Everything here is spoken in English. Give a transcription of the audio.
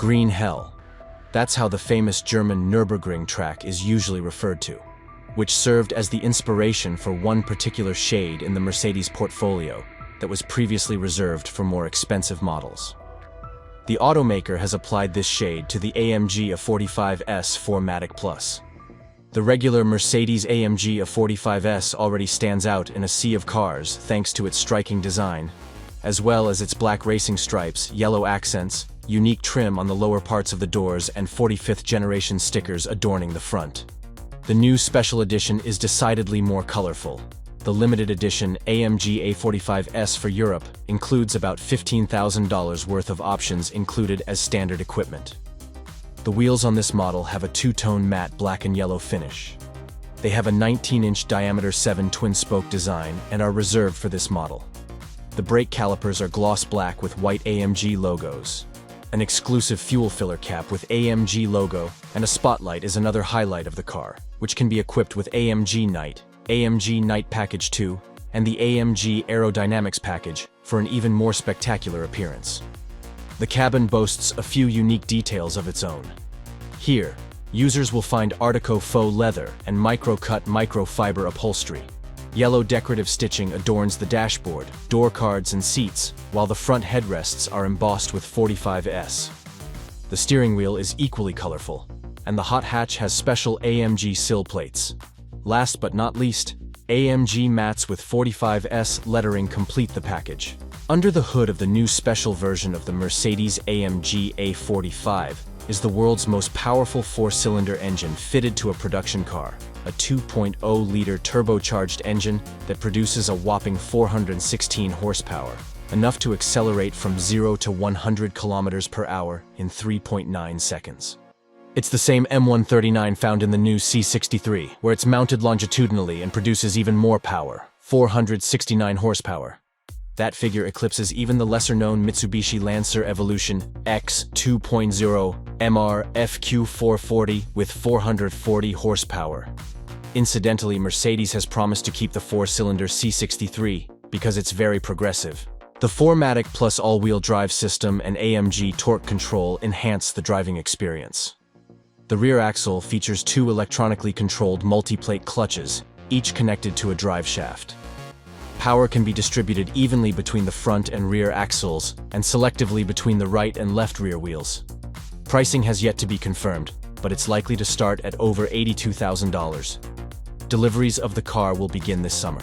green hell. That's how the famous German Nürburgring track is usually referred to, which served as the inspiration for one particular shade in the Mercedes portfolio that was previously reserved for more expensive models. The automaker has applied this shade to the AMG A45S 4MATIC Plus. The regular Mercedes-AMG A45S already stands out in a sea of cars thanks to its striking design, as well as its black racing stripes, yellow accents, unique trim on the lower parts of the doors, and 45th generation stickers adorning the front. The new special edition is decidedly more colorful. The limited edition AMG A45S for Europe includes about $15,000 worth of options included as standard equipment. The wheels on this model have a two-tone matte black and yellow finish. They have a 19-inch diameter 7 twin-spoke design and are reserved for this model. The brake calipers are gloss black with white AMG logos. An exclusive fuel filler cap with AMG logo and a spotlight is another highlight of the car, which can be equipped with AMG Night, AMG Night Package 2, and the AMG Aerodynamics Package for an even more spectacular appearance. The cabin boasts a few unique details of its own. Here, users will find Artico faux leather and micro-cut microfiber upholstery. Yellow decorative stitching adorns the dashboard, door cards, and seats, while the front headrests are embossed with 45S. The steering wheel is equally colorful, and the hot hatch has special AMG sill plates. Last but not least, AMG mats with 45S lettering complete the package. Under the hood of the new special version of the Mercedes-AMG A45 is the world's most powerful four-cylinder engine fitted to a production car, a 2.0-liter turbocharged engine that produces a whopping 416 horsepower, enough to accelerate from 0 to 100 kilometers per hour in 3.9 seconds. It's the same M139 found in the new C63, where it's mounted longitudinally and produces even more power, 469 horsepower. That figure eclipses even the lesser-known Mitsubishi Lancer Evolution X 2.0 MR FQ440 with 440 horsepower. Incidentally, Mercedes has promised to keep the four-cylinder C63 because it's very progressive. The 4MATIC Plus all-wheel drive system and AMG torque control enhance the driving experience. The rear axle features two electronically controlled multi-plate clutches, each connected to a drive shaft. Power can be distributed evenly between the front and rear axles and selectively between the right and left rear wheels. Pricing has yet to be confirmed, but it's likely to start at over $82,000. Deliveries of the car will begin this summer.